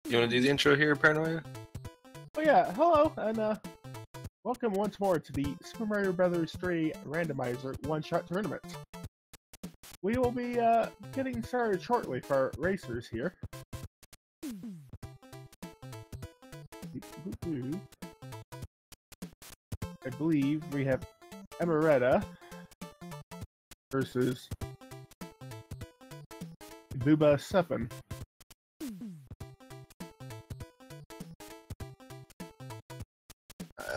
You wanna do the intro here, Paranoia? Oh yeah, hello, and welcome once more to the Super Mario Bros. 3 Randomizer one-shot tournament. we will be getting started shortly for our racers here. I believe we have Emeretta versus Booba 7.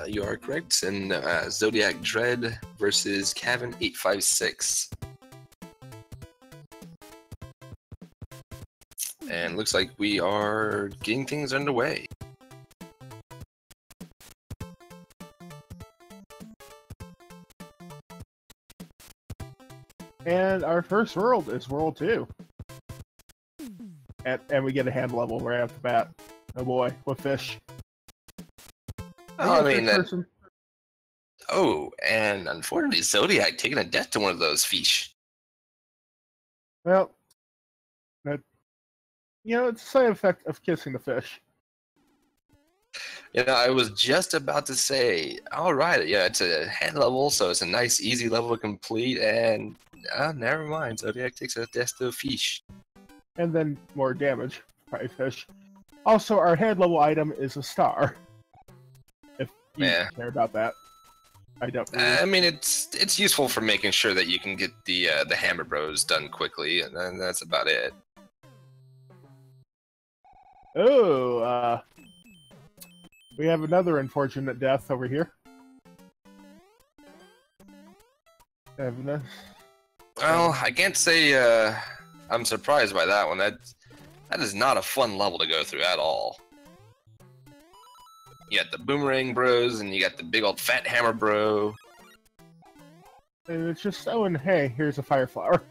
You are correct, and Zodiac Dread versus Kevin 856. And looks like we are getting things underway. And our first world is World 2. And we get a hand level right off the bat. Oh boy, with fish. Oh, I mean, oh, and unfortunately, Zodiac taking a death to one of those fish. Well, that, you know, it's a side effect of kissing the fish. You know, I was just about to say, all right, yeah, it's a hand level, so it's a nice, easy level to complete, and never mind, Zodiac takes a death to a fish. And then more damage by fish. Also, our hand level item is a star. If you care about that. I don't really. I mean, it's useful for making sure that you can get the Hammer Bros done quickly, and then that's about it. Oh, we have another unfortunate death over here. Well, I can't say I'm surprised by that one. That is not a fun level to go through at all. You got the Boomerang Bros, and you got the big old fat Hammer Bro. And it's just, oh, and hey, here's a Fire Flower.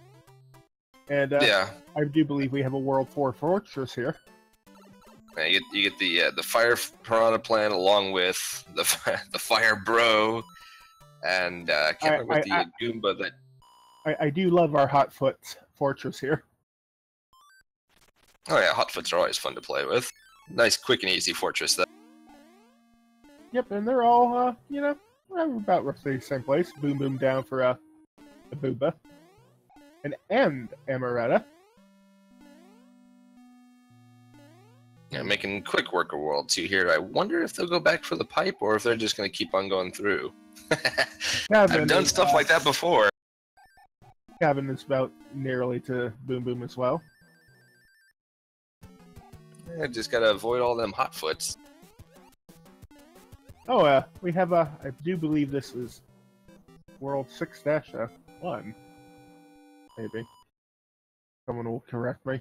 And yeah, I do believe we have a World 4 Fortress here. You get the Fire Piranha Plant along with the Fire Bro, and I can't remember the Goomba that. I do love our Hotfoot Fortress here. Oh yeah, Hotfoots are always fun to play with. Nice, quick and easy fortress though. Yep, and they're all, you know, about roughly the same place. Boom Boom down for a Booba. And Amaretta. Yeah, making quick work of World 2 here. I wonder if they'll go back for the pipe or if they're just going to keep on going through. I've done stuff like that before. Cabin is about nearly to Boom Boom as well. Yeah, just got to avoid all them Hotfoots. Oh, we have I do believe this is World 6-1. Maybe. Someone will correct me.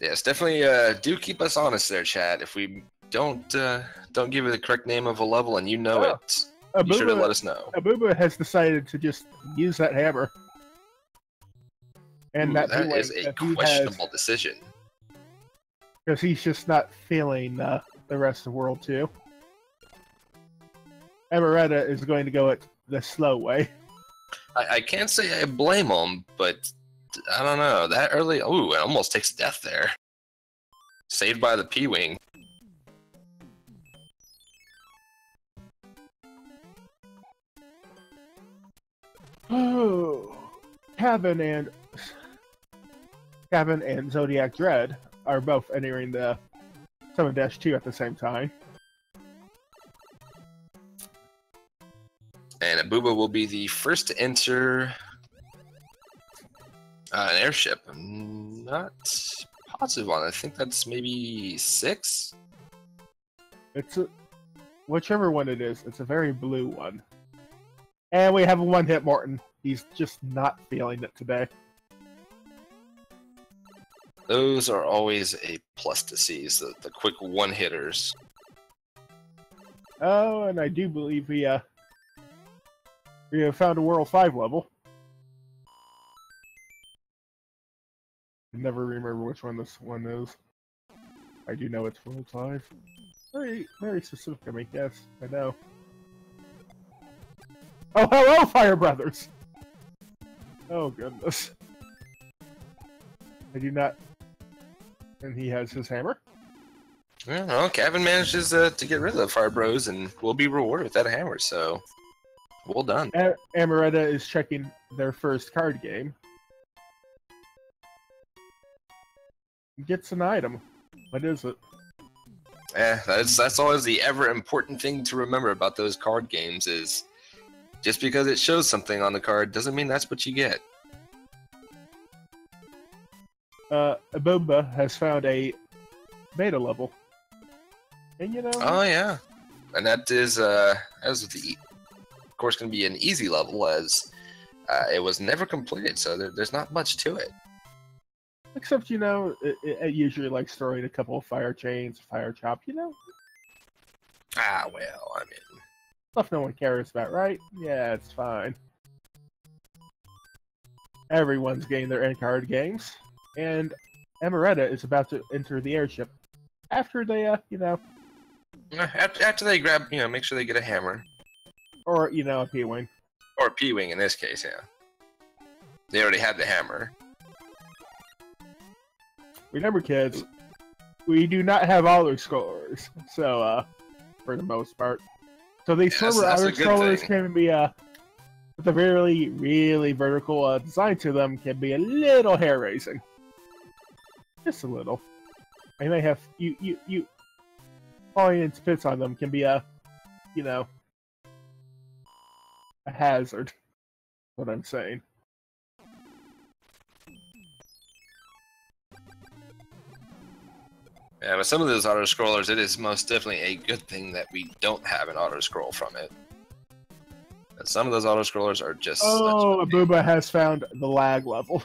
Yes, definitely do keep us honest there, chat. If we don't give you the correct name of a level and you know it, you should let us know. Abuba has decided to just use that hammer. And that is a questionable decision. Because he's just not feeling the rest of World 2. Emeretta is going to go it the slow way. I can't say I blame him, but I don't know. That early... Ooh, it almost takes death there. Saved by the P-Wing. Oh, Cabin and Zodiac Dread are both entering the 7-2 at the same time. And Abuba will be the first to enter an airship. I'm not positive on it. I think that's maybe 6? It's whichever one it is. It's a very blue one. And we have a one-hit Morton. He's just not feeling it today. Those are always a plus to see, the quick one-hitters. Oh, and I do believe we have found a World 5 level. I never remember which one this one is. I do know it's World 5. Very, very specific to me. Yes, I know. Oh, hello, Fire Brothers! Oh, goodness. I do not... And he has his hammer? Well, Kevin manages to get rid of the Fire Bros and will be rewarded with that hammer, so... Well done. Amaretta is checking their first card game. Gets an item. What is it? That's always the ever important thing to remember about those card games is just because it shows something on the card doesn't mean that's what you get. Abumba has found a beta level. And you know... Oh, yeah. And that is, of course, going to be an easy level as it was never completed, so there's not much to it. Except, you know, it usually likes throwing a couple of fire chains, fire chop, you know? Ah, well, I mean... Stuff no one cares about, right? Yeah, it's fine. Everyone's getting their end card games. And Amaretta is about to enter the airship. After they, you know... After they grab, you know, make sure they get a hammer. Or, you know, a P-Wing. Or a P-Wing in this case, yeah. They already had the hammer. Remember, kids, we do not have auto-scrollers, so, for the most part. So these silver auto-scrollers can be, with a really, really vertical design to them, can be a little hair-raising. Just a little. I may have, you falling into pits on them can be you know, a hazard. What I'm saying. Yeah, but some of those auto-scrollers, it is most definitely a good thing that we don't have an auto-scroll from it. And some of those auto-scrollers are just... Oh, Abuba has found the lag level.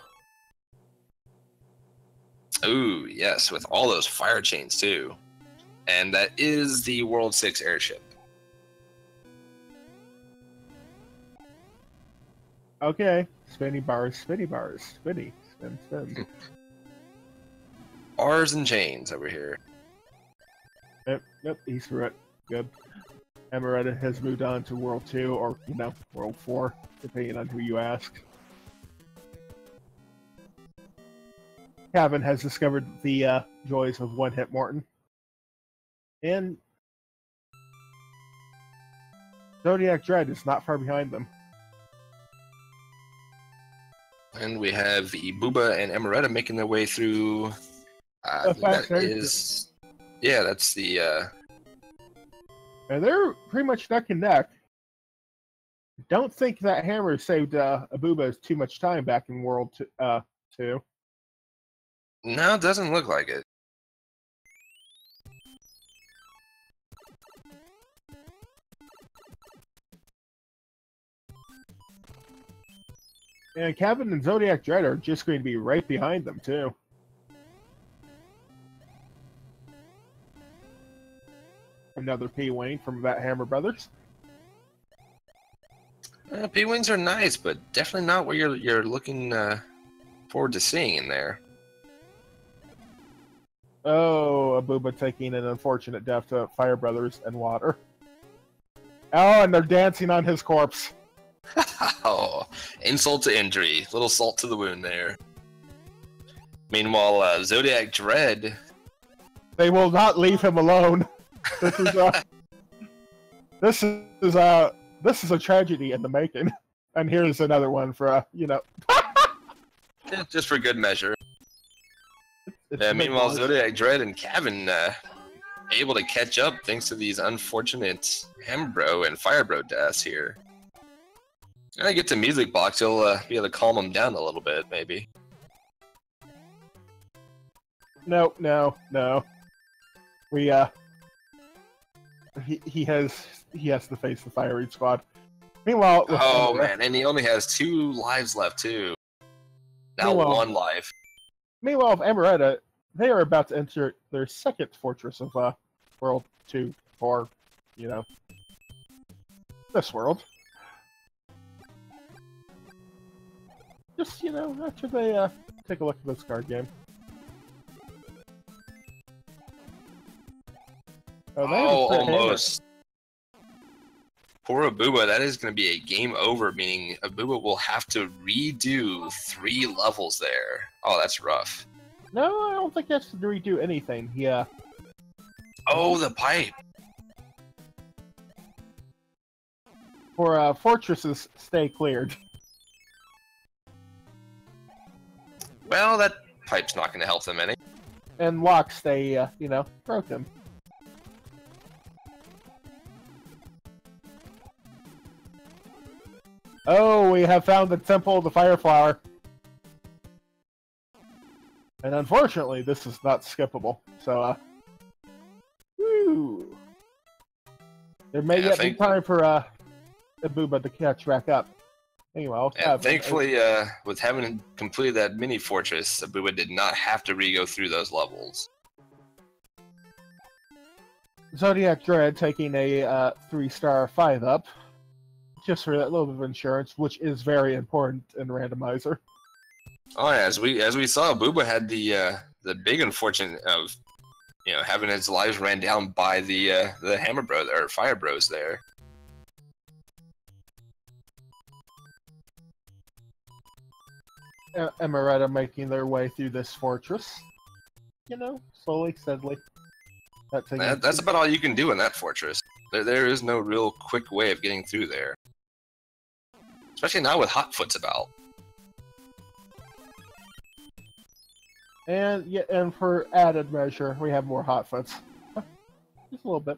Ooh, yes, with all those fire chains, too. And that is the World 6 airship. Okay. Spinny bars, spinny bars. Spinny. Spin, spin. Bars and chains over here. Yep, he's correct. Good. Amaretta has moved on to World 2, or, you know, World 4, depending on who you ask. Kevin has discovered the joys of one-hit Morton. And Zodiac Dread is not far behind them. And we have Booba and Amaretta making their way through... that is... Yeah, that's the... And they're pretty much neck and neck. Don't think that hammer saved Abuba too much time back in World 2. No, it doesn't look like it. And Kevin and Zodiac Dread are just going to be right behind them, too. Another P-Wing from that Hammer Brothers. P-Wings are nice, but definitely not what you're looking forward to seeing in there. Oh, Abuba taking an unfortunate death to Fire Brothers and water. Oh, and they're dancing on his corpse. Oh, insult to injury. Little salt to the wound there. Meanwhile, Zodiac Dread... They will not leave him alone. This is a tragedy in the making. And here's another one for, you know... Yeah, just for good measure. It's meanwhile, Zodiac Dread and Kevin able to catch up thanks to these unfortunate Hembro and Firebro deaths here. When I get to Music Box, you'll be able to calm them down a little bit, maybe. No. We he has to face the Firing Squad. Meanwhile, oh man, and he only has 2 lives left too. Now 1 life. Meanwhile, with Amaretta, they are about to enter their second fortress of World 2, or, you know, this world. Just, you know, after they take a look at this card game. Oh, almost. Poor Abuba, that is going to be a game over, meaning Abuba will have to redo 3 levels there. Oh, that's rough. No, I don't think he has to redo anything. Yeah. Oh, the pipe. for fortresses stay cleared. Well, that pipe's not going to help them any. And locks stay, you know, broken. Oh, we have found the Temple of the Fire Flower. And unfortunately, this is not skippable. So, woo! There may yet be time for, Ibuba to catch back up. Anyway, thankfully, with having completed that mini fortress, Ibuba did not have to re-go through those levels. Zodiac Dread taking a 3-star 5-up, just for that little bit of insurance, which is very important in Randomizer. Oh yeah, as we saw, Ibuba had the big unfortunate of, you know, having his lives ran down by the Hammer Bros or Fire Bros there. Emeretta making their way through this fortress. You know, slowly, steadily. That's about all you can do in that fortress. There is no real quick way of getting through there. Especially now with Hotfoots about. And yeah, and for added measure, we have more Hotfoots. Just a little bit.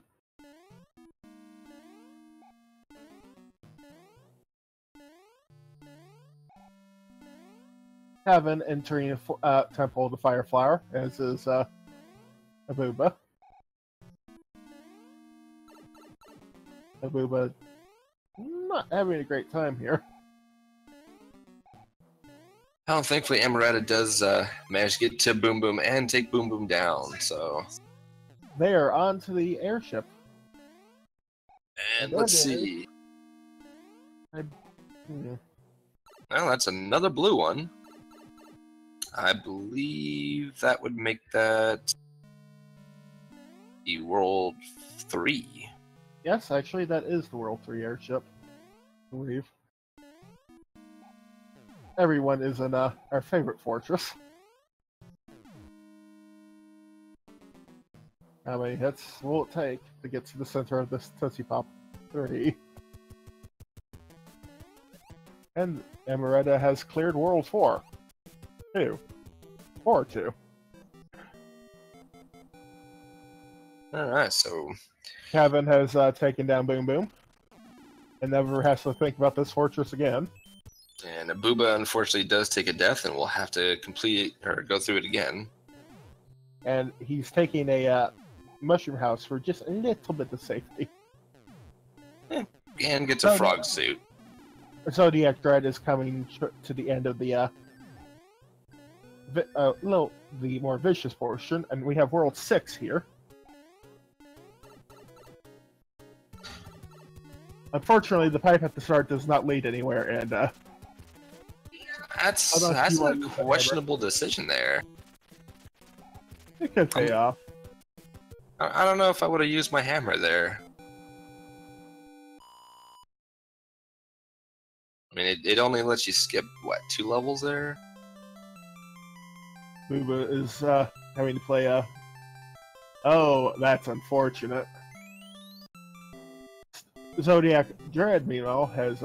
Heaven entering Temple of the Fire Flower, as is Ibuba. Ibuba not having a great time here. Well, thankfully, Emeretta does manage to get to Boom Boom and take Boom Boom down, so... They are on to the airship. And let's see... Well, that's another blue one. I believe that would make that... the World 3. Yes, actually, that is the World 3 airship. I believe. Everyone is in our favorite fortress. How many hits will it take to get to the center of this Tootsie Pop? 3. And Emeretta has cleared World 4. 2. 4-2. Alright, so... Kevin has taken down Boom Boom. And never has to think about this fortress again. And Ibuba, unfortunately, does take a death, and will have to complete or go through it again. And he's taking a mushroom house for just a little bit of safety. And gets a frog suit. Zodiac Dread is coming to the end of the the more vicious portion, and we have World 6 here. Unfortunately, the pipe at the start does not lead anywhere, and that's a questionable decision there. It could pay off. I don't know if I would have used my hammer there. I mean, it only lets you skip, what, 2 levels there? Booba is having to play Oh, that's unfortunate. Zodiac Dread, meanwhile, has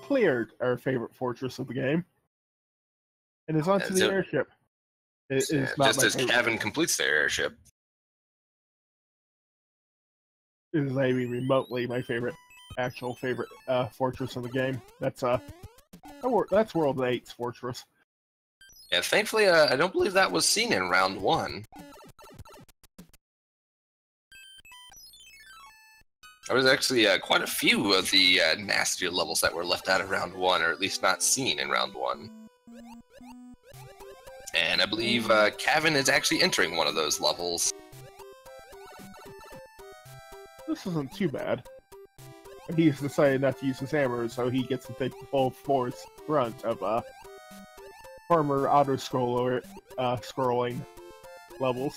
cleared our favorite fortress of the game, and is onto the airship. It is not just as Kevin completes their airship. It is maybe remotely my actual favorite fortress of the game. That's World 8's fortress. Yeah, thankfully, I don't believe that was seen in round 1. There was actually quite a few of the nastier levels that were left out of round 1, or at least not seen in round 1. And I believe Kevin is actually entering one of those levels. This isn't too bad. He's decided not to use his hammer, so he gets to take the full force front of former auto-scrolling levels.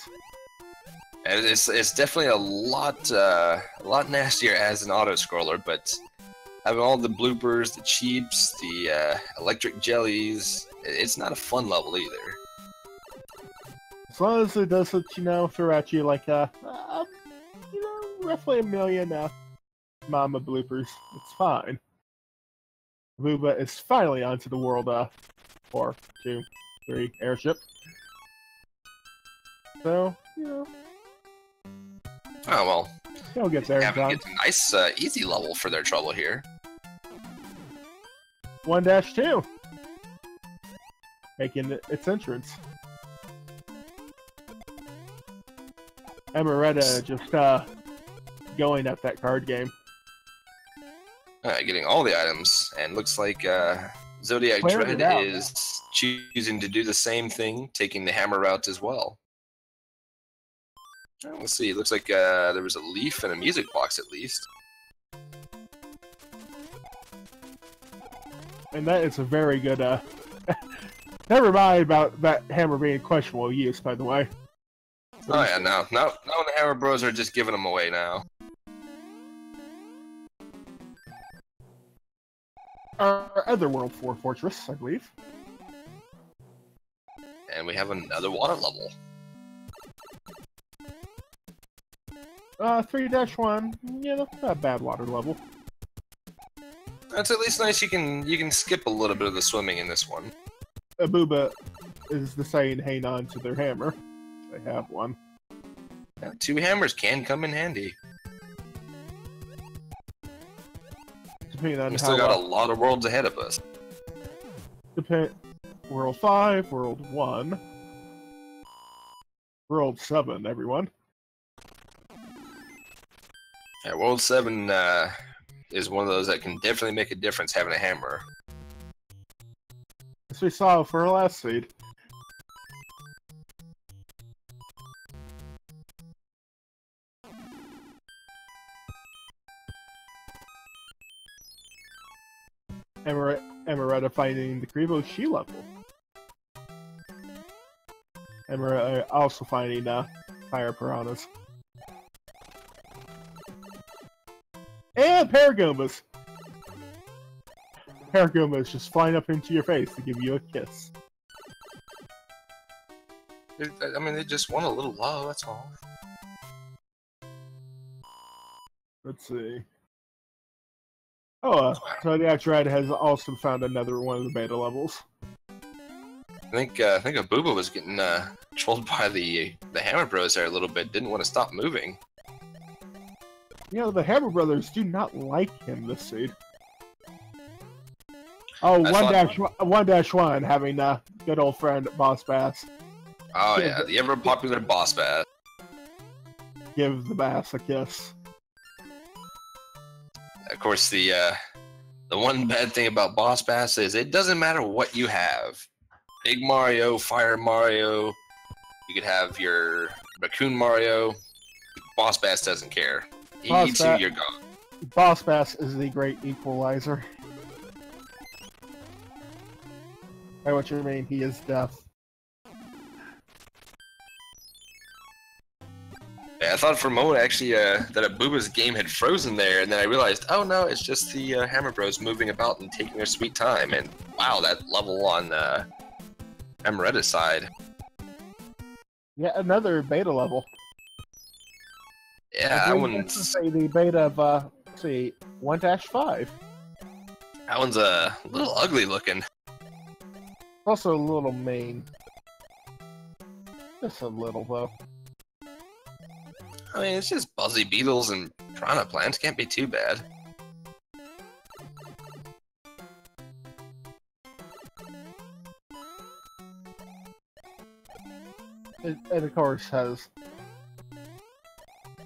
And it's definitely a lot nastier as an auto-scroller, but having all the bloopers, the cheeps, the electric jellies, it's not a fun level either. As long as it doesn't, throw at you like roughly a million Mama bloopers. It's fine. Booba is finally onto the world 4, 2, 3 airship. So, you know. Oh, well. He'll get there. It's a nice, easy level for their trouble here. 1-2. Making its entrance. Emeretta just going at that card game. Getting all the items, and looks like Zodiac Dread is choosing to do the same thing, taking the hammer route as well. Let's see, it looks like there was a leaf and a music box at least. And that is a very good, never mind about that hammer being questionable use, by the way. Oh yeah, now the Hammer Bros are just giving them away now. Our other World 4 fortress, I believe. And we have another water level. 3-1, yeah, that's not a bad water level. That's at least nice. You can skip a little bit of the swimming in this one. Booba is the saying, hang on to their hammer. They have one. Yeah, 2 hammers can come in handy. Depending on we still got a lot of worlds ahead of us. World 5, World 1, World 7, everyone. Yeah, World 7 is one of those that can definitely make a difference having a hammer. As we saw for our last seed. Emeretta finding the Grievous She level. Emeretta also finding Fire Piranhas. And Paragomas! Paragomas just flying up into your face to give you a kiss. I mean, they just want a little love, that's all. Let's see. Oh, Zodiac Dread has also found another one of the beta levels. I think a Booba was getting trolled by the Hammer Bros there a little bit. Didn't want to stop moving. You know, the Hammer Brothers do not like him this seed. Oh, 1-1 having good old friend Boss Bass. Oh yeah, the ever popular Boss Bass. Give the Bass a kiss. Of course, the one bad thing about Boss Bass is it doesn't matter what you have. Big Mario, Fire Mario, you could have your Raccoon Mario. Boss Bass doesn't care. He eats you, you're gone. Boss Bass is the great equalizer. I know what you mean, he is deaf. Yeah, I thought for a moment actually that a Booba's game had frozen there, and then I realized, oh no, it's just the Hammer Bros moving about and taking their sweet time. And wow, that level on Emeretta's side. Yeah, another beta level. Yeah, that one's... say the beta of, let's see, 1-5. That one's a little ugly looking. Also a little mean. Just a little, though. I mean, it's just buzzy beetles and piranha plants. Can't be too bad. It of course has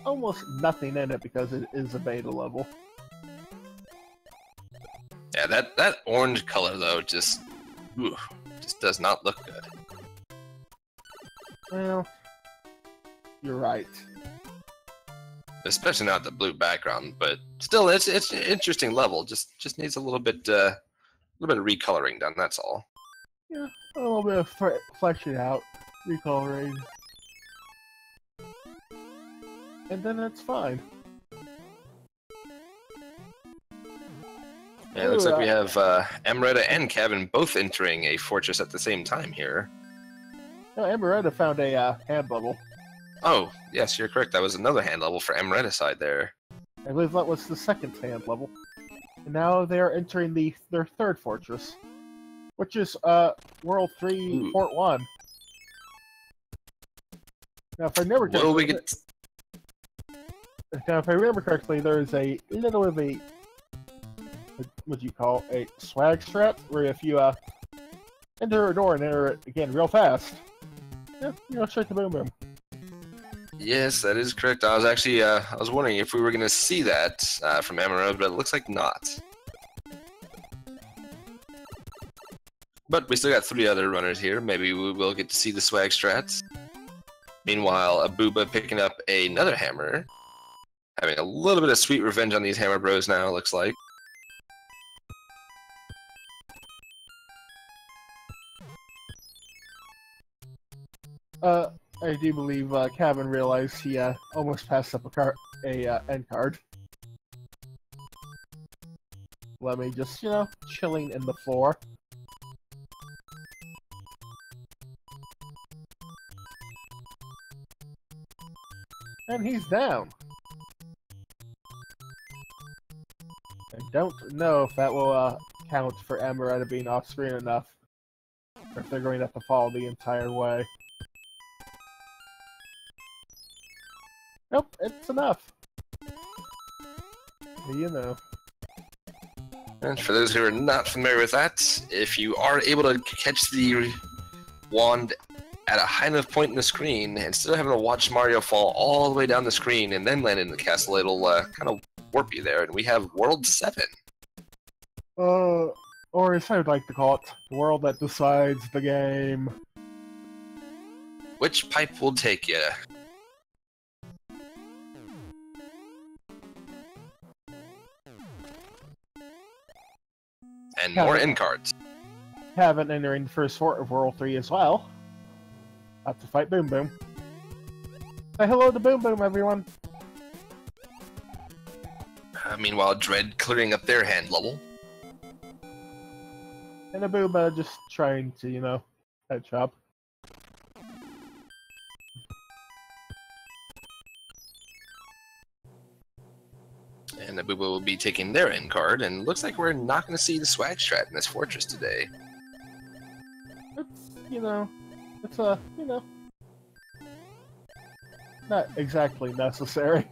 almost nothing in it because it is a beta level. Yeah, that orange color though just does not look good. Well, you're right. Especially not the blue background, but still, it's an interesting level. Just needs a little bit of recoloring done. That's all. Yeah, a little bit of fleshing out, recoloring, and then that's fine. Yeah, it looks like we have Emeretta and Kevin both entering a fortress at the same time here. No, Emeretta found a hand level. Oh, yes, you're correct. That was another hand level for Emeretta's side there. I believe that was the second sand level. And now they are entering their third fortress, which is World 3, Fort 1. Now, if I remember correctly, there is a little of a what do you call a swag strap, where if you enter a door and enter it again real fast, yeah, straight to Boom Boom. Yes, that is correct. I was actually I was wondering if we were going to see that from Emerald, but it looks like not. But we still got 3 other runners here. Maybe we will get to see the swag strats. Meanwhile, Abuba picking up another hammer. Having a little bit of sweet revenge on these hammer bros now, looks like. I do believe Kevin realized he almost passed up a end card. Let me just, chilling in the floor. And he's down. I don't know if that will count for Amaretta being off-screen enough, or if they're going to have to follow the entire way. Nope, it's enough. You know. And for those who are not familiar with that, if you are able to catch the wand at a high enough point in the screen, instead of having to watch Mario fall all the way down the screen and then land in the castle, it'll kind of warp you there, and we have World 7. Or as I would like to call it, the world that decides the game. Which pipe will take you? And more end cards. Haven't entering the first fort of World 3 as well. Have to fight Boom Boom. Say hello to Boom Boom, everyone. Meanwhile, Dread clearing up their hand level. And Abuba just trying to, catch up. And Abuba will be taking their end card, and looks like we're not going to see the swag strat in this fortress today. It's, not exactly necessary.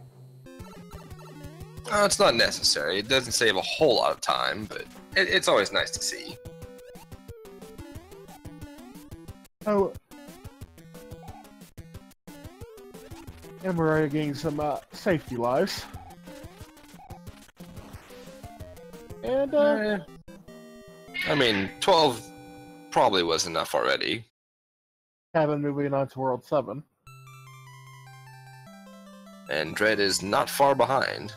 It's not necessary. It doesn't save a whole lot of time, but it's always nice to see. Oh, and we're already getting some safety lives. And I mean, 12 probably was enough already. Kevin moving on to World 7. And Dread is not far behind.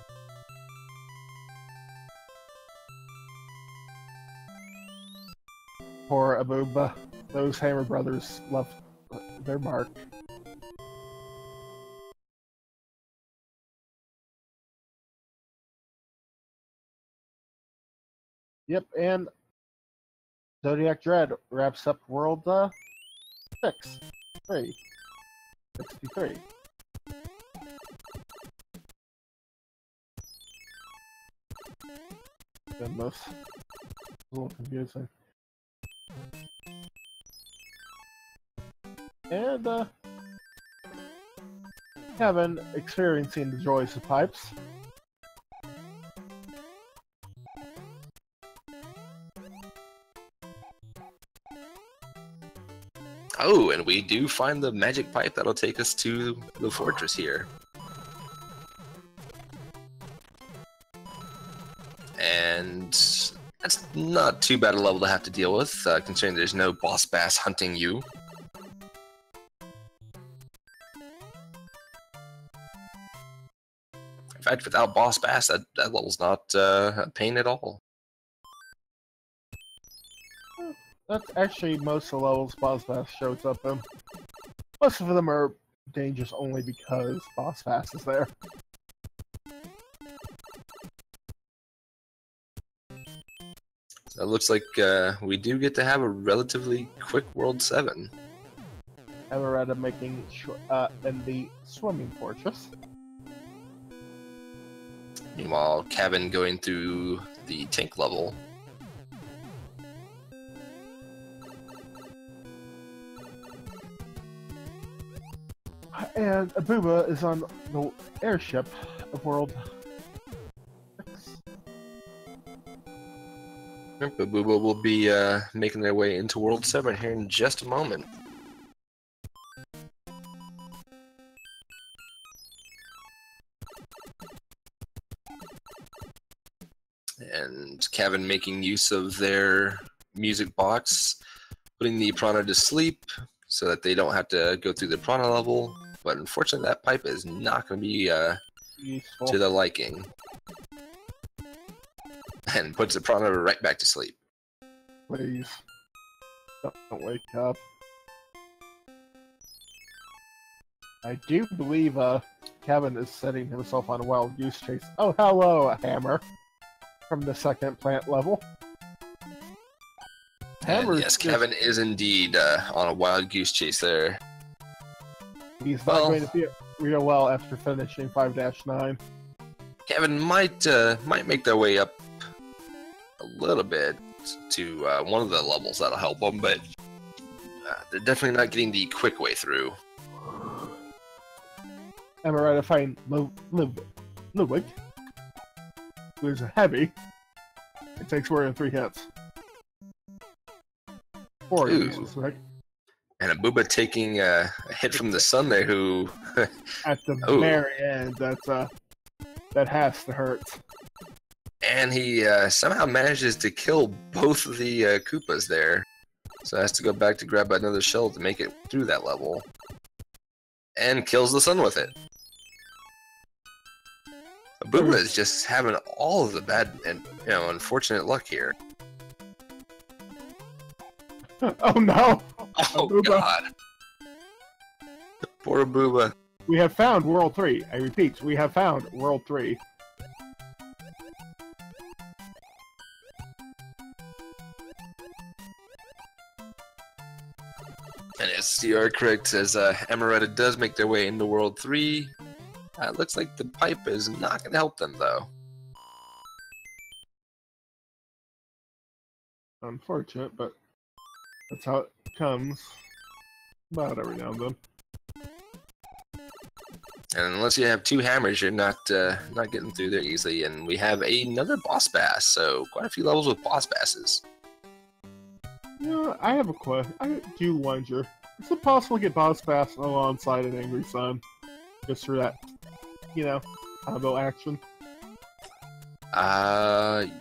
Poor Abuba. Those Hammer Brothers left their mark. Yep, and Zodiac Dread wraps up World 63. Goodness. A little confusing. And, Kevin experiencing the joys of pipes. Oh, and we do find the magic pipe that'll take us to the fortress here. And that's not too bad a level to have to deal with, considering there's no boss bass hunting you. In fact, without boss bass, that level's not a pain at all. That's actually most of the levels Boss Bass shows up in. Most of them are dangerous only because Boss Bass is there. So it looks like we do get to have a relatively quick World 7. Amaretta making in the swimming fortress. Meanwhile, Kevin going through the tank level. And Abuba is on the airship of World 6. Abuba will be making their way into World 7 here in just a moment. And Kevin making use of their music box, putting the Piranha to sleep so that they don't have to go through the Piranha level. But unfortunately, that pipe is not going to be to their liking. And puts the Piranha right back to sleep. Please. Don't wake up. I do believe Kevin is setting himself on a wild goose chase. Oh, hello, Hammer. From the second plant level. Yes, Kevin is indeed on a wild goose chase there. He's not going to be real well after finishing 5-9. Kevin might make their way up a little bit to one of the levels that'll help them, but they're definitely not getting the quick way through. Am I right to find Ludwig, who is heavy? It takes more than 3 hits. 4 uses, right? And Abuba taking a hit from the sun there, who at the very end, that has to hurt. And he somehow manages to kill both of the Koopas there, so has to go back to grab another shell to make it through that level, and kills the sun with it. Abuba is just having all of the bad and unfortunate luck here. Oh no! Oh Abuba. God! Poor Abuba. We have found World 3. I repeat, we have found World 3. And yes, you are correct, as Amaretta does make their way into World 3. It looks like the pipe is not going to help them, though. Unfortunate, but that's how it comes about every now and then. And unless you have 2 hammers, you're not getting through there easily. And we have another boss bass, so quite a few levels with boss basses. I have a question. I do wonder, is it possible to get boss bass alongside an Angry Sun? Just for that, combo action? I'm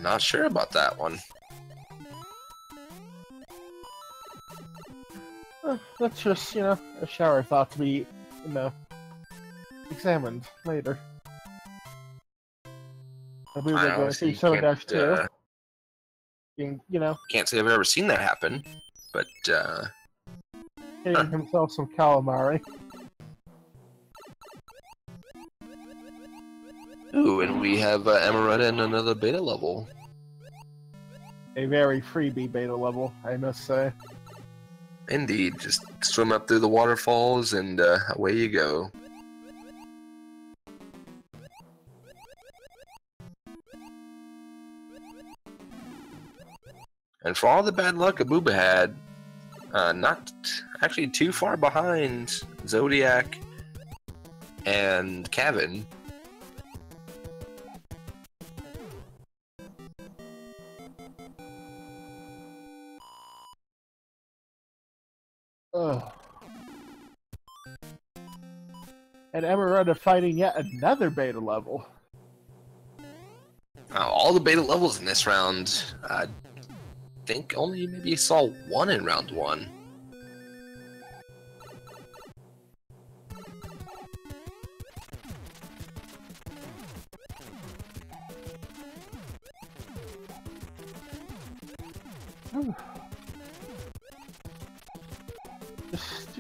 not sure about that one. That's just, a shower thought to be, examined later. I believe they're going to see 7-2. Can't say I've ever seen that happen, but, getting himself some calamari. Ooh, and we have Amaretta in another beta level. A very freebie beta level, I must say. Indeed, just swim up through the waterfalls and away you go. And for all the bad luck Abuba had, not actually too far behind Zodiac and Kevin. Ugh. And Amaretta fighting yet another beta level. All the beta levels in this round, I think only maybe saw one in round 1. Just,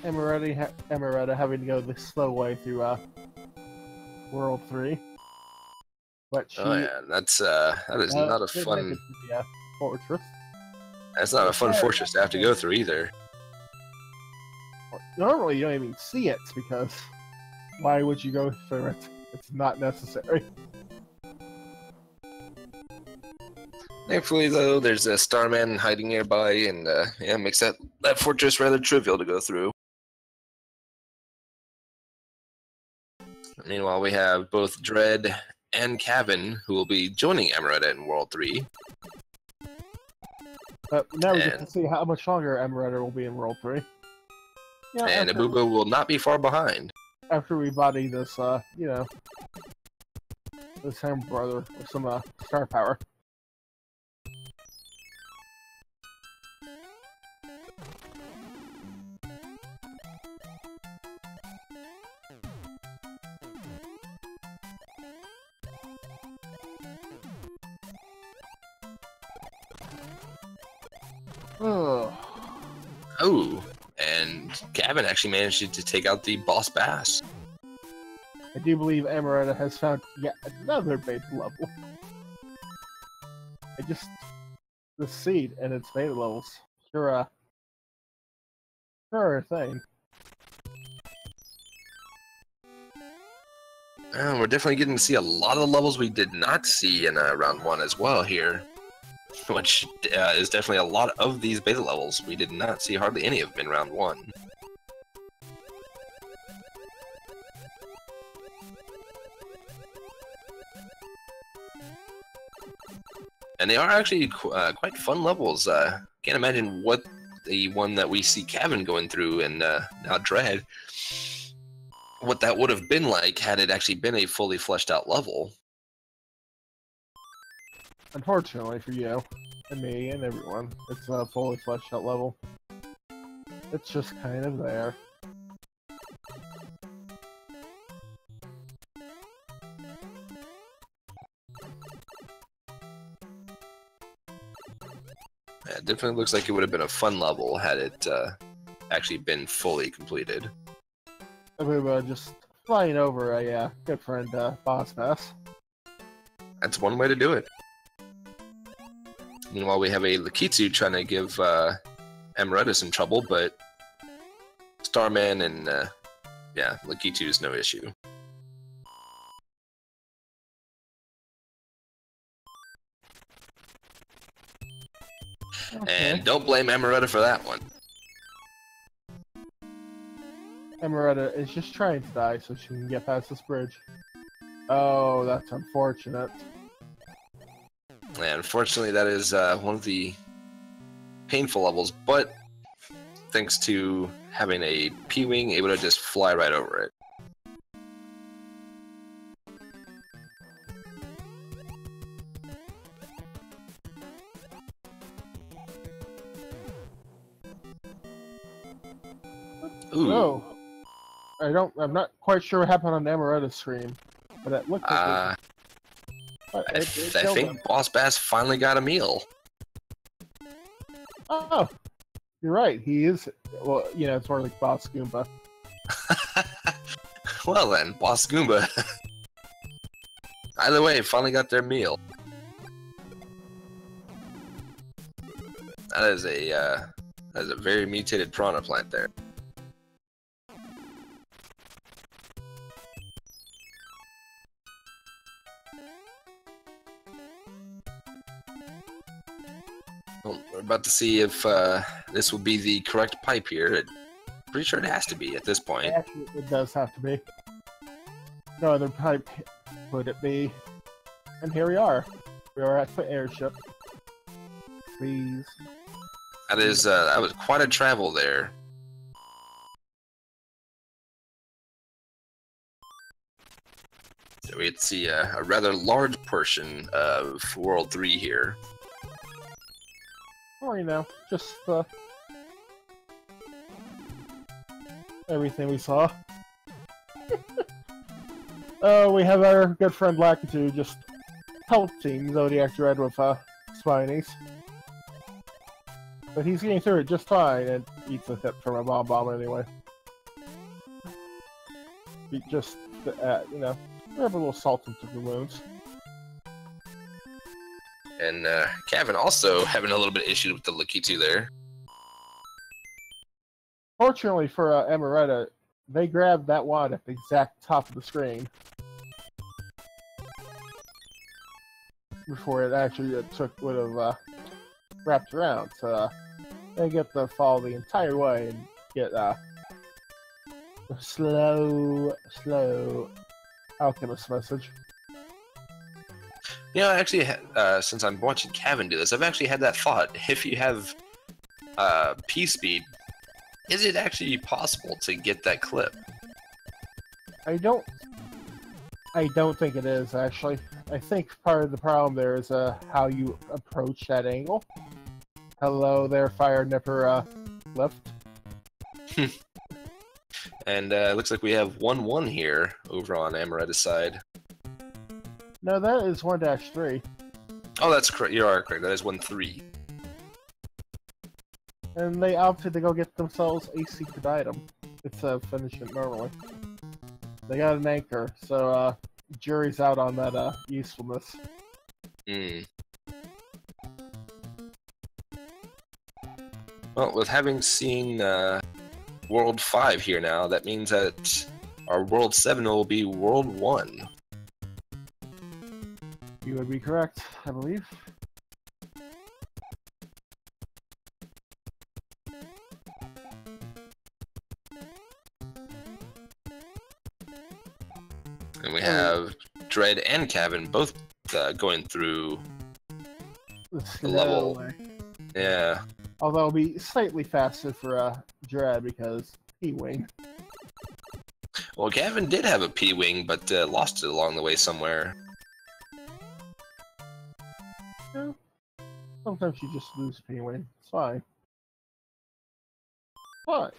Amaretta having to go the slow way through World 3. But she, oh yeah, that is not a fun. Fortress. That's not a fun fortress to have to go through either. Normally, you don't even see it because why would you go through it? It's not necessary. Thankfully, though, there's a Starman hiding nearby, and yeah, makes that fortress rather trivial to go through. Meanwhile, we have both Dread and Kevin, who will be joining Amaretta in World 3. But now we get to see how much longer Amaretta will be in World 3. Yeah, and Abubo will not be far behind. After we body this, you know, this Ham brother with some star power. Oh, and Gavin actually managed to take out the boss bass. I do believe Amaretta has found yet another beta level. The seed and its beta levels. Sure a thing. We're definitely getting to see a lot of the levels we did not see in round 1 as well here. Which is definitely a lot of these beta levels. We did not see hardly any of them in round 1. And they are actually quite fun levels. Can't imagine what the one that we see Kevin going through and now Dread, what that would have been like had it actually been a fully fleshed out level. Unfortunately for you, and me, and everyone, it's a fully fleshed out level. It's just kind of there. Yeah, it definitely looks like it would have been a fun level had it actually been fully completed. We were just flying over a good friend, Boss Bass. That's one way to do it. Meanwhile, we have a Lakitsu trying to give Amaretta some trouble, but Starman and, yeah, Lakitsu is no issue. Okay. And don't blame Amaretta for that one. Amaretta is just trying to die so she can get past this bridge. Oh, that's unfortunate. And unfortunately, that is one of the painful levels, but thanks to having a P-Wing, able to just fly right over it. Ooh. Oh. I'm not quite sure what happened on Amaretta's screen, but it looked like I think Boss Bass finally got a meal. Oh, you're right. He is. Well, you know, it's more like Boss Goomba. Well then, Boss Goomba. Either way, finally got their meal. That is a very mutated piranha plant there. Well, we're about to see if this will be the correct pipe here. Pretty sure it has to be at this point. Actually, it does have to be. No other pipe would it be. And here we are. We are at the airship. Please. That was quite a travel there. So we get to see a rather large portion of World 3 here. Or, you know, just everything we saw. Oh, we have our good friend Lakitu just pelting Zodiac Dread with Spinies. But he's getting through it just fine and eats a hit from a bomb anyway. We just, you know, we have a little salt into the wounds. And Kevin also having a little bit of issue with the Lakitu there. Fortunately for Amaretta, they grabbed that wand at the exact top of the screen. before it actually would have wrapped around. So they get to fall the entire way and get a slow alchemist message. You know, actually, since I'm watching Kevin do this, I've actually had that thought. If you have P speed, is it actually possible to get that clip? I don't think it is, actually. I think part of the problem there is how you approach that angle. Hello there, Fire Nipper left. And looks like we have 1-1 here over on Amaretta's side. No, that is 1-3. Oh, that's correct. You are correct. That is 1-3. And they opted to go get themselves a secret item. It's finish it normally. They got an anchor, so jury's out on that usefulness. Well, with having seen World 5 here now, that means that our World 7 will be World 1. You would be correct, I believe. And we have Dread and Kevin both going through the level. Yeah. Although it'll be slightly faster for Dread because P-Wing. Well, Gavin did have a P-Wing, but lost it along the way somewhere. Yeah. Sometimes you just lose P-Wing. It's fine. Fine.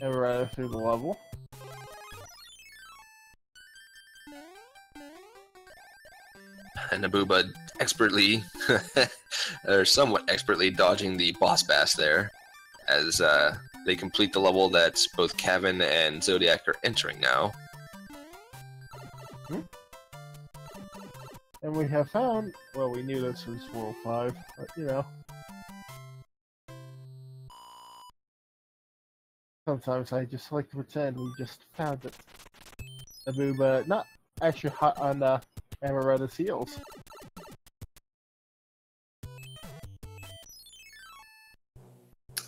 And we're right through the level. And Nabuba expertly, or somewhat expertly, dodging the boss bass there, as they complete the level that both Kevin and Zodiac are entering now. And we have found, well, we knew this was World 5, but you know. Sometimes I just like to pretend we just found it. Nabuba, not actually hot on Amaretta's heels.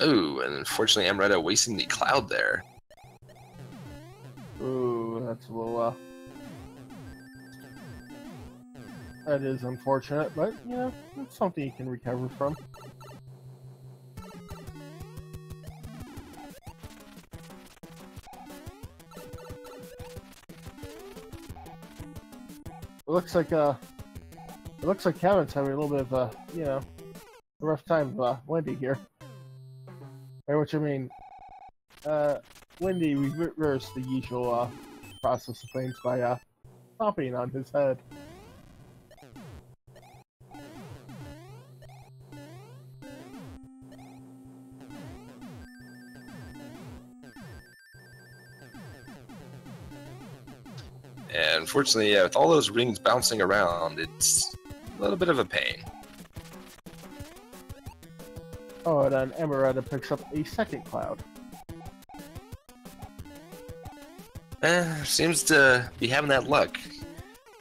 Ooh, and unfortunately Amaretta wasting the cloud there. Ooh, that's a little, that is unfortunate, but, you know, it's something you can recover from. It looks like Kevin's having a little bit of a, you know, a rough time with Wendy here. By which I mean, Wendy reversed the usual process of things by stomping on his head. And unfortunately, yeah, with all those rings bouncing around, it's a little bit of a pain. Oh, and then Amaretta picks up a second cloud. Seems to be having that luck.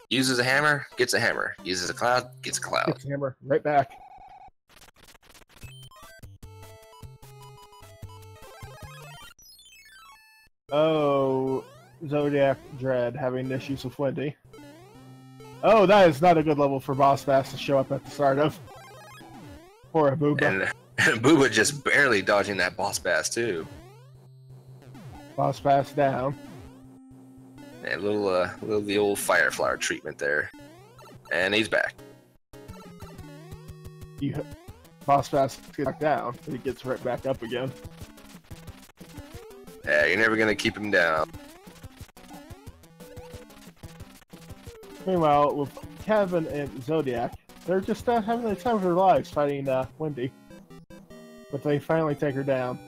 Uses a hammer, gets a hammer. Uses a cloud, gets a cloud. Gets a hammer, right back. Oh, Zodiac Dread having issues with Wendy. Oh, that is not a good level for Boss Bass to show up at the start of. Poor Booba. And Booba just barely dodging that boss bass too. Boss Bass down. And a little the old fire flower treatment there. And he's back. Boss Bass gets back down, but he gets right back up again. Yeah, you're never gonna keep him down. Meanwhile, with Kevin and Zodiac, they're just having the time of their lives fighting Wendy. But they finally take her down.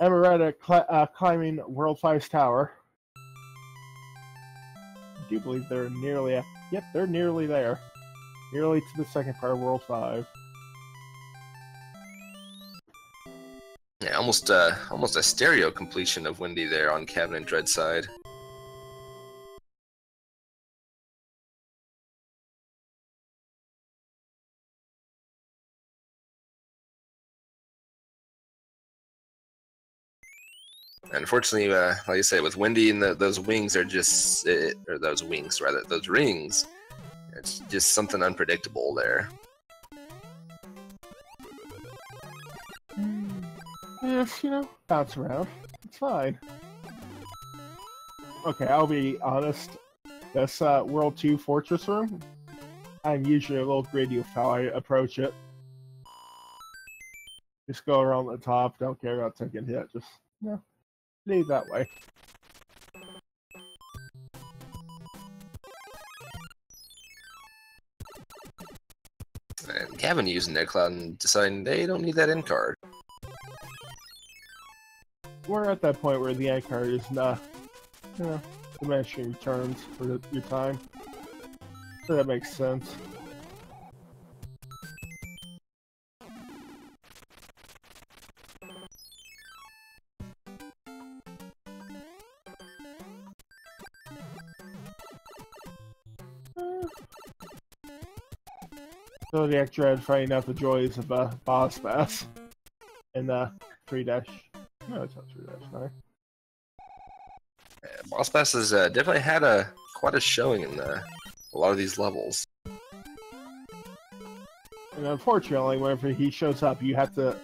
Amaretta climbing World 5's tower. I do believe they're nearly yep, they're nearly there. Nearly to the second part of World 5. Yeah, almost a stereo completion of Wendy there on Kevin and Dread's side. Unfortunately, like I said, with Wendy and those wings are just, or those wings rather, those rings, it's just something unpredictable there. Yes, you know, bounce around. It's fine. Okay, I'll be honest. This World 2 Fortress Room, I'm usually a little greedy with how I approach it. Just go around the top, don't care about taking hit, just, you know, leave that way. And Kevin using their cloud and deciding they don't need that end card. We're at that point where the end card is not, you know, diminishing returns for your time. So that makes sense. So the Dread finding out the joys of boss bass in 3 dash. No, it's not 3-9. Yeah, Boss Bass has definitely had quite a showing in a lot of these levels. And unfortunately, whenever he shows up, you have to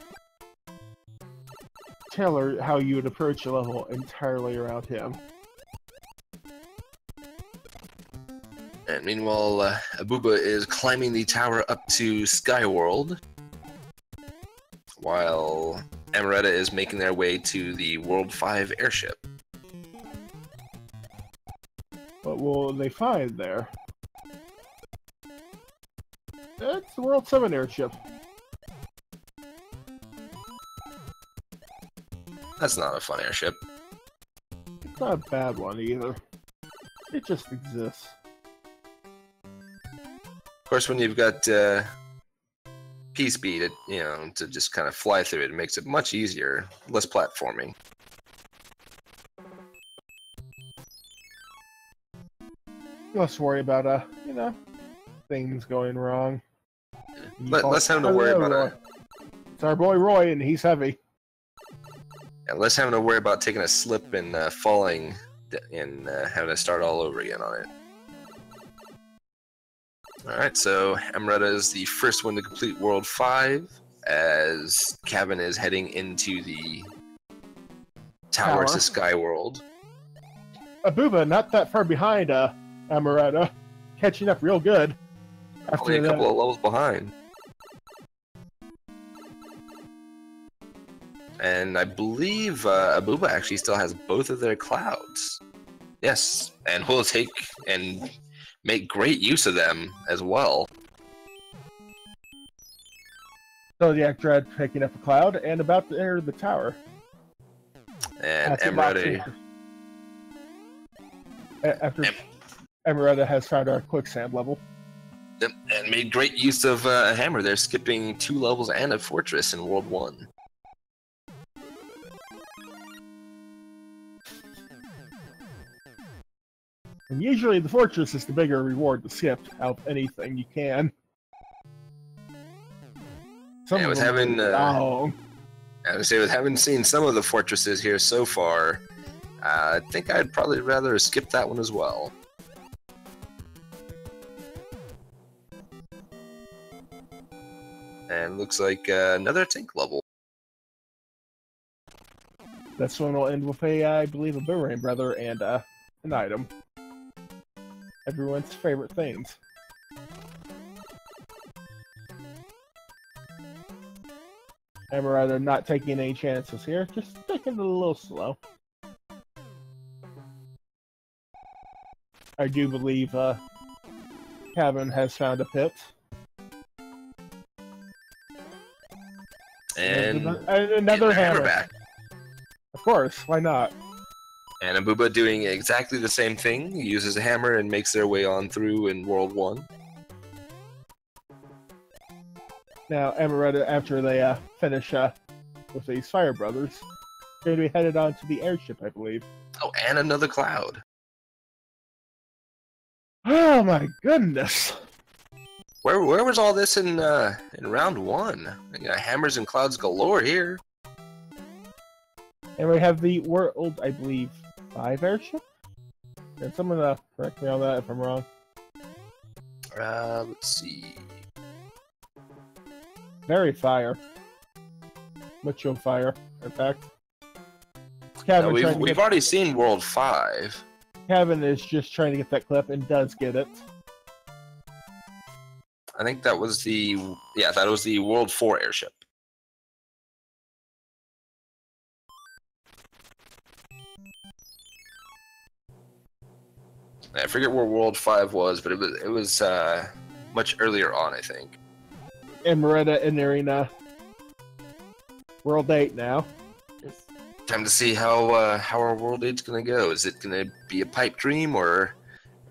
tailor how you would approach the level entirely around him. And meanwhile, Abuba is climbing the tower up to Skyworld, while Amaretta is making their way to the World 5 airship. What will they find there? It's the World 7 airship. That's not a fun airship. It's not a bad one either. It just exists. Of course, when you've got P-Speed, you know, to just kind of fly through it, it makes it much easier, less platforming. Less worry about, you know, things going wrong. Less having to worry about It's our boy Roy, and he's heavy. Yeah, less having to worry about taking a slip and falling and having to start all over again on it. Alright, so Amaretta is the first one to complete World 5, as Kevin is heading into the tower to Skyworld. Abuba, not that far behind Amaretta, catching up real good. Only a couple of levels behind. And I believe Abuba actually still has both of their clouds. Yes, and will take and make great use of them as well. Zodiac Dread picking up a cloud and about to enter the tower. And Amaretta. After Amaretta has found our quicksand level. Yep, and made great use of a hammer. They're skipping 2 levels and a fortress in World 1. And usually the fortress is the bigger reward to skip out of anything you can. I was having with having seen some of the fortresses here so far, I think I'd probably rather skip that one as well. And looks like another tank level. This one will end with I believe, a boomerang brother and an item. Everyone's favorite things. Amaretta not taking any chances here, just taking it a little slow. I do believe Kevin has found a pit. And another hammer back. Of course, why not? And Abuba doing exactly the same thing. He uses a hammer and makes their way on through in World 1. Now, Amaretta, after they finish with these Fire Brothers, they're going to be headed on to the airship, I believe. Oh, and another cloud. Oh my goodness! Where was all this in round 1? You got hammers and clouds galore here. And we have the World, I believe, 5 airship? And someone correct me on that if I'm wrong. Let's see. Very fire. Mucho fire, in fact. Kevin we've already seen World 5. Kevin is just trying to get that clip and does get it. I think that was the World 4 airship. I forget where World 5 was, but it was much earlier on, I think. And Moretta in the arena. World 8 now. Time to see how our World 8's gonna go. Is it gonna be a pipe dream, or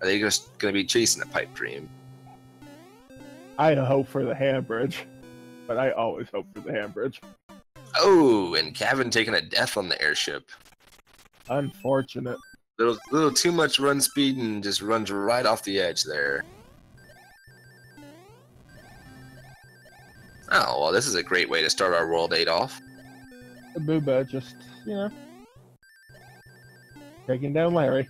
are they just gonna be chasing a pipe dream? I hope for the handbridge, but I always hope for the handbridge. Oh, and Kevin taking a death on the airship. Unfortunate. Little too much run speed and just runs right off the edge there. Oh, well, this is a great way to start our World 8 off. Booba just, taking down Larry.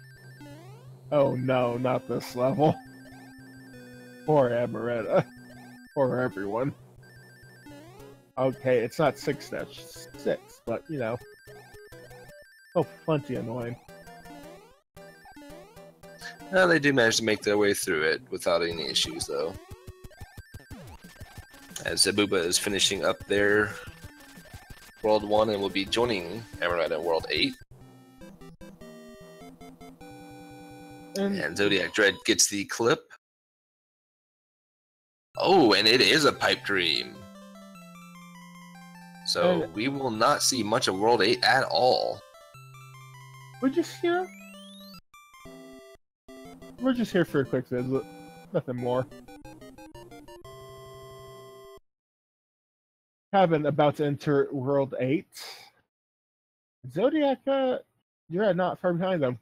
Oh no, not this level. Poor Amaretta. Poor everyone. Okay, it's not 6-6, but, oh, plenty annoying. Well, they do manage to make their way through it without any issues, though. As Zabuba is finishing up their World 1 and will be joining Amaretta in World 8. And Zodiac Dread gets the clip. Oh, and it is a pipe dream. So we will not see much of World 8 at all. We're just here. We're just here for a quick visit. Nothing more. Kevin about to enter World 8. Zodiac, you're not far behind them.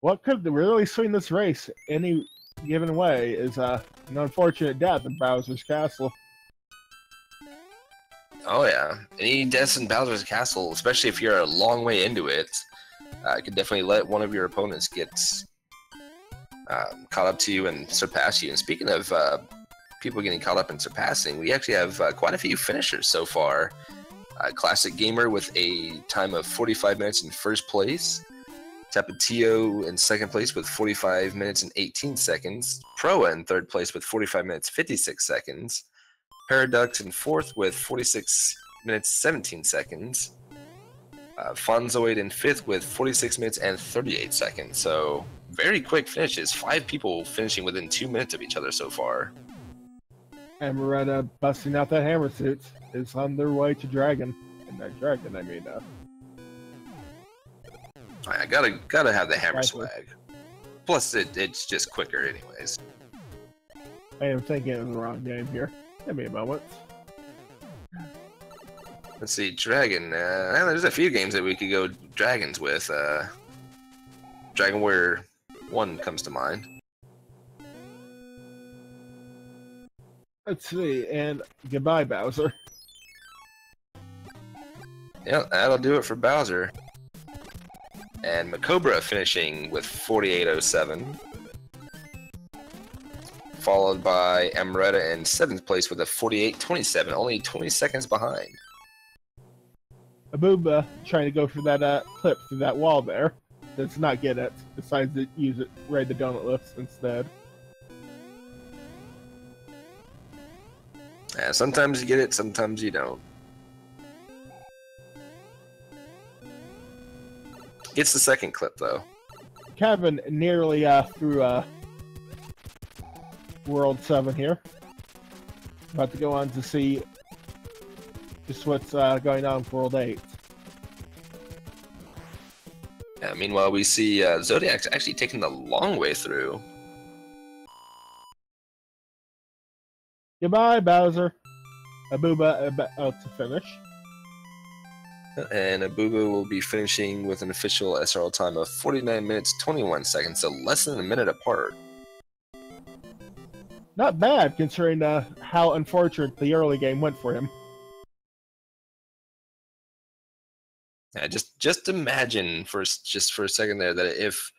What could really swing this race any given way is an unfortunate death in Bowser's Castle. Oh yeah, any deaths in Bowser's Castle, especially if you're a long way into it, could definitely let one of your opponents get caught up to you and surpass you. And speaking of people getting caught up and surpassing, we actually have quite a few finishers so far. Classic Gamer with a time of 45 minutes in first place. Tapatio in second place with 45 minutes and 18 seconds. Proa in third place with 45 minutes 56 seconds. Paradox in fourth with 46 minutes 17 seconds. Fonzoid in fifth with 46 minutes and 38 seconds. So very quick finishes. 5 people finishing within 2 minutes of each other so far. And Moretta busting out that hammer suit is on their way to Dragon. And not Dragon, I mean, I gotta have the hammer swag. Plus, it's just quicker anyways. I am thinking of the wrong game here. Give me a moment. Let's see, Dragon. There's a few games that we could go Dragons with. Dragon Warrior 1 comes to mind. Let's see, and goodbye, Bowser. Yeah, that'll do it for Bowser. And Macobra finishing with 48.07. Followed by Amaretta in 7th place with a 48.27, only 20 seconds behind. Abuba trying to go for that clip through that wall there. Does not get it. Decides to use it, ride the donut lifts instead. Yeah, sometimes you get it, sometimes you don't. Gets the second clip though. Kevin nearly through World 7 here. About to go on to see just what's going on with World 8. Yeah, meanwhile, we see Zodiac's actually taking the long way through. Goodbye, Bowser. Abuba about to finish. And Abuba will be finishing with an official SRL time of 49 minutes 21 seconds, so less than a minute apart. Not bad, considering how unfortunate the early game went for him. Yeah, just imagine for a second there that if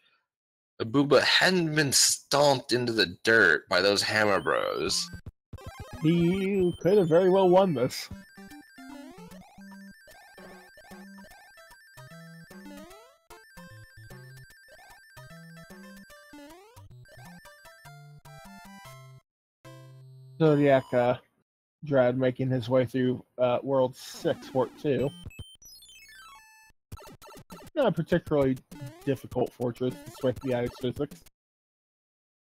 Abuba hadn't been stomped into the dirt by those Hammer Bros, he could have very well won this. Zodiac Dread making his way through World 6, Fort 2. Not a particularly difficult fortress despite the added physics.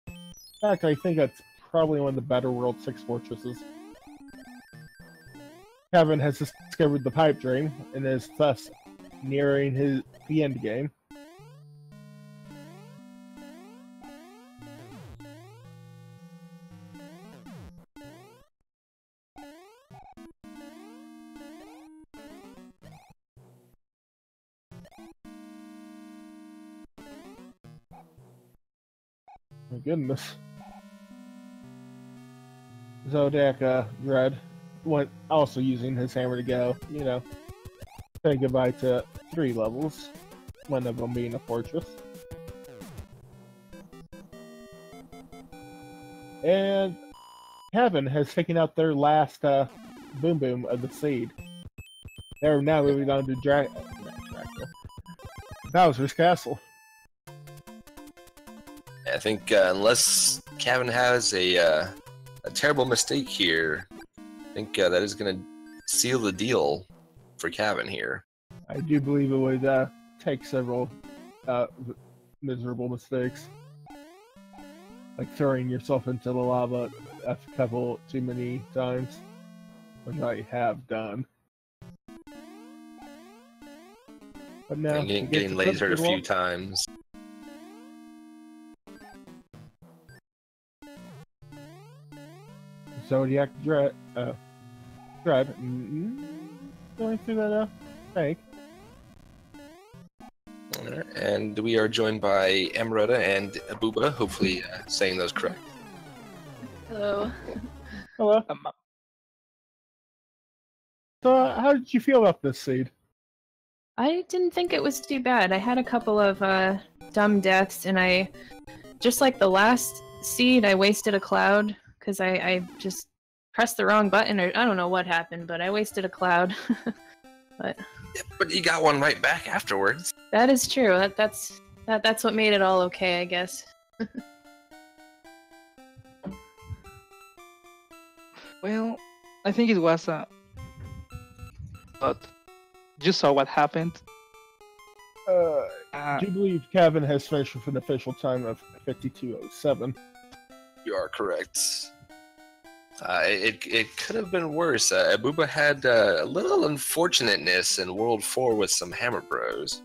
In fact, I think that's probably one of the better World 6 fortresses. Kevin has discovered the pipe dream and is thus nearing the end game. My goodness. Zodiac Dread went also using his hammer to go, say goodbye to 3 levels, one of them being a fortress. And Kevin has taken out their last Boom Boom of the seed. They're now moving on to Bowser's Castle. I think unless Kevin has a terrible mistake here, I think that is going to seal the deal for Kevin here. I do believe it would take several miserable mistakes, like throwing yourself into the lava a couple too many times, which I have done. But now and getting lasered a few times. Zodiac Dread, going through that bank. And we are joined by Amaretta and Abuba, hopefully saying those correct. Hello. Hello. So, how did you feel about this seed? I didn't think it was too bad. I had a couple of dumb deaths, and just like the last seed, I wasted a cloud because I just pressed the wrong button, or I don't know what happened, but I wasted a cloud. But you got one right back afterwards. That is true. That's what made it all okay, I guess. Well, I think it was but you saw what happened. I do believe Kevin has finished with an official time of 52:07. You are correct. It could have been worse. Abuba had a little unfortunateness in World 4 with some Hammer Bros.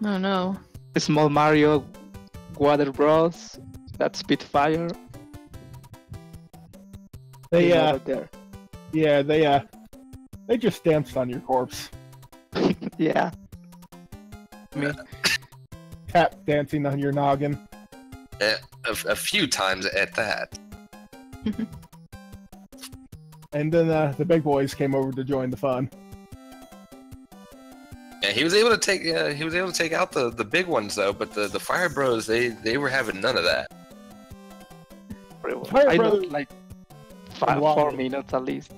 Oh no. Small Mario, Water Bros, that Spitfire. They there. Yeah, they just danced on your corpse. Yeah. Tap dancing on your noggin. A few times at that. And then the big boys came over to join the fun. Yeah, he was able to take out the big ones though, but the Fire Bros they were having none of that. I looked like 4 minutes at least.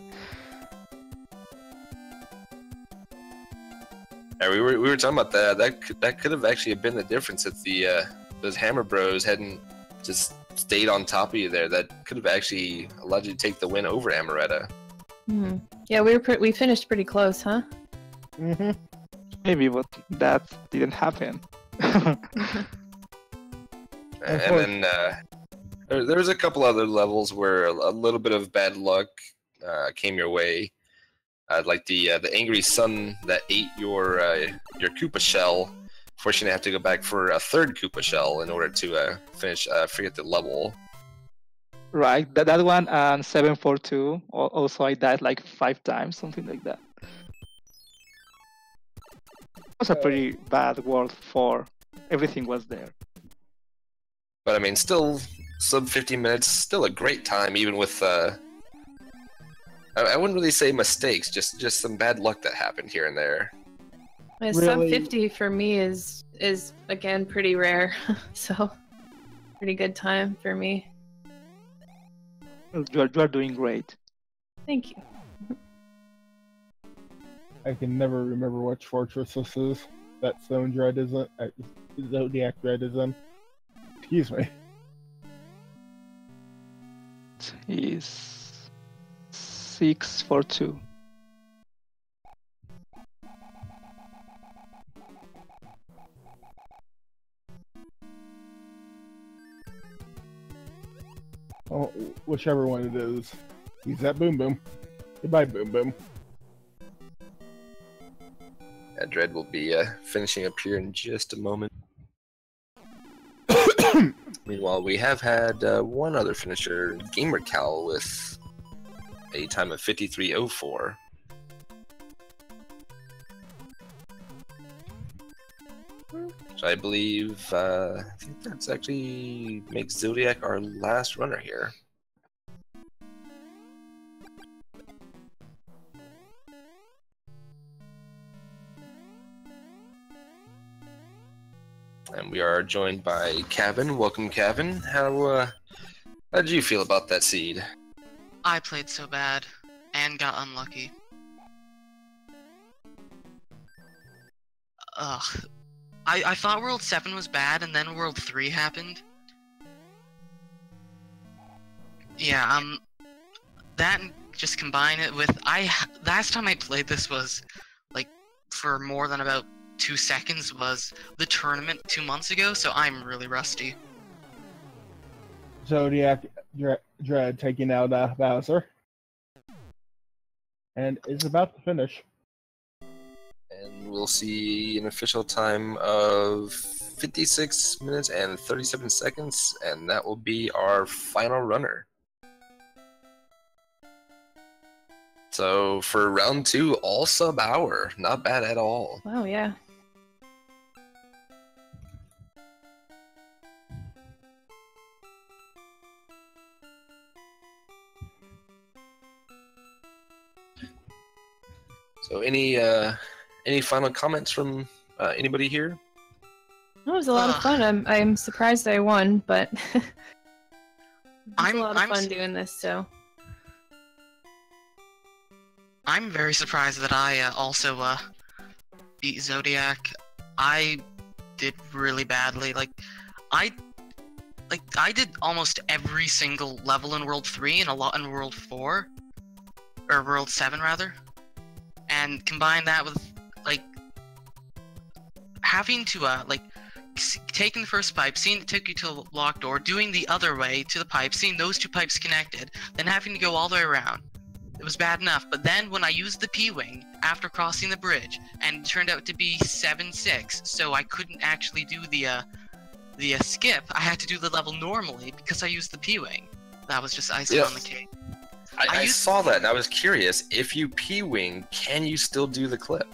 Yeah, we were talking about that. That could have actually been the difference if those Hammer Bros hadn't just stayed on top of you there. That could have actually allowed you to take the win over Amaretta. Mm-hmm. Yeah, we finished pretty close, huh? Mm-hmm. Maybe, but that didn't happen. And then there was a couple other levels where a little bit of bad luck came your way. Like the angry sun that ate your Koopa shell, forcing you to have to go back for a third Koopa shell in order to finish. Forget the level. Right, that one and 742. Also, I died like 5 times, something like that. It was a pretty bad World 4. Everything was there. But I mean, still sub 50 minutes, still a great time, even with. I wouldn't really say mistakes, just some bad luck that happened here and there. A Really? sub 50 for me is again pretty rare, so pretty good time for me. You are doing great. Thank you. I can never remember which fortress this is. That Stone Dread isn't. Zodiac Dread is in. Excuse me. He's 642. Oh, whichever one it is. He's that Boom Boom. Goodbye, Boom Boom. Yeah, Dread will be finishing up here in just a moment. Meanwhile, we have had one other finisher, Gamer Cal, with a time of 53:04. So I believe I think that's actually makes Zodiac our last runner here. And we are joined by Kevin. Welcome, Kevin. How did you feel about that seed? I played so bad and got unlucky. Ugh. I thought World 7 was bad, and then World 3 happened. Yeah, that and just combine it with last time I played this was like for more than about 2 seconds was the tournament 2 months ago, so I'm really rusty. Zodiac Dread taking out Bowser. And is about to finish. And we'll see an official time of 56 minutes and 37 seconds, and that will be our final runner. So for round 2, all sub-hour. Not bad at all. Wow, yeah. So any final comments from anybody here? It was a lot of fun. I'm surprised I won, but it was a lot of fun doing this. So I'm very surprised that I also beat Zodiac. I did really badly. I did almost every single level in World 3 and a lot in World 4 or World 7 rather. And combine that with having to taking the first pipe, seeing it took you to the locked door, doing the other way to the pipe, seeing those 2 pipes connected, then having to go all the way around. It was bad enough, but then when I used the P-Wing after crossing the bridge, and it turned out to be 7-6, so I couldn't actually do the skip, I had to do the level normally because I used the P-Wing. That was just icing on the cake. I saw that and I was curious, if you P-Wing, can you still do the clip?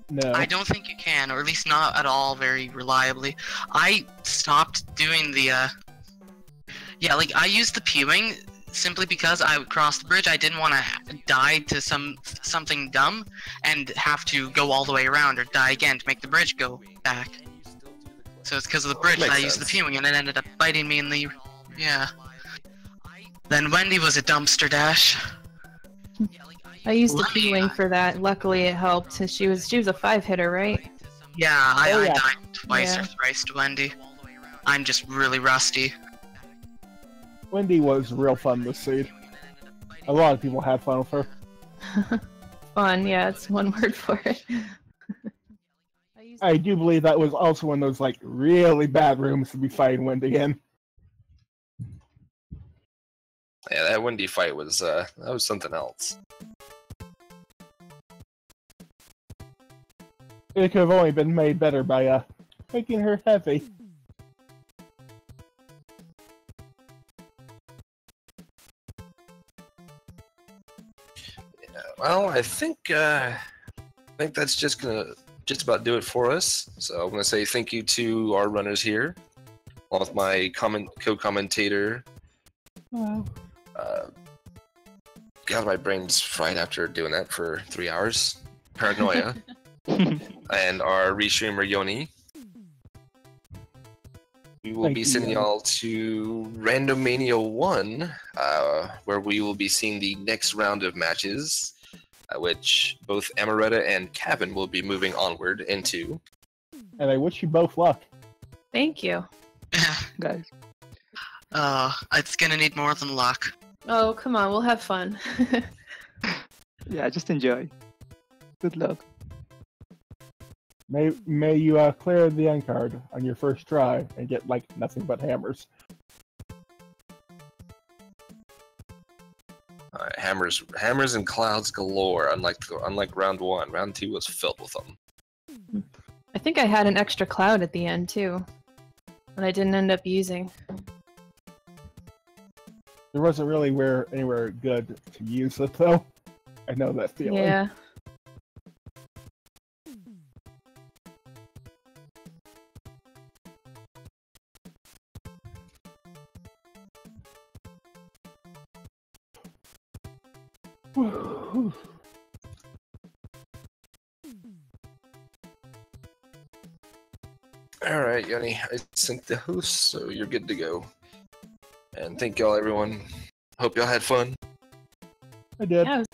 No. I don't think you can, or at least not at all very reliably. I stopped doing the, I used the P-Wing simply because I would cross the bridge. I didn't want to die to something dumb and have to go all the way around or die again to make the bridge go back. So it's because of the bridge that I used the P-Wing, and it ended up biting me in the, Then Wendy was a dumpster dash. I used the P-Wing for that. Luckily, it helped. She was a 5-hitter, right? Yeah, I died twice or thrice to Wendy. I'm just really rusty. Wendy was real fun this seed. A lot of people had fun with her. Fun, yeah, it's one word for it. I do believe that was also one of those really bad rooms to be fighting Wendy in. Yeah, that Wendy fight was that was something else. It could have only been made better by making her heavy. Yeah, well, I think that's just about do it for us. So I'm gonna say thank you to our runners here, along with my co-commentator. Wow. God, my brain's fried after doing that for 3 hours. Paranoia. and our restreamer Yoni. We will be sending y'all to RandoMania 1, where we will be seeing the next round of matches, which both Amaretta and Kevin will be moving onward into. And I wish you both luck. Thank you. Guys. It's gonna need more than luck. Oh, come on, we'll have fun. Yeah, just enjoy. Good luck. May you clear the end card on your first try and get like nothing but hammers. Alright, hammers and clouds galore. Unlike round 1, round 2 was filled with them. I think I had an extra cloud at the end too, that I didn't end up using. There wasn't really anywhere good to use it though. I know that feeling. Yeah. Alright, Yoni, I sent the host, so you're good to go. And thank y'all, everyone. Hope y'all had fun. I did. Yeah, it was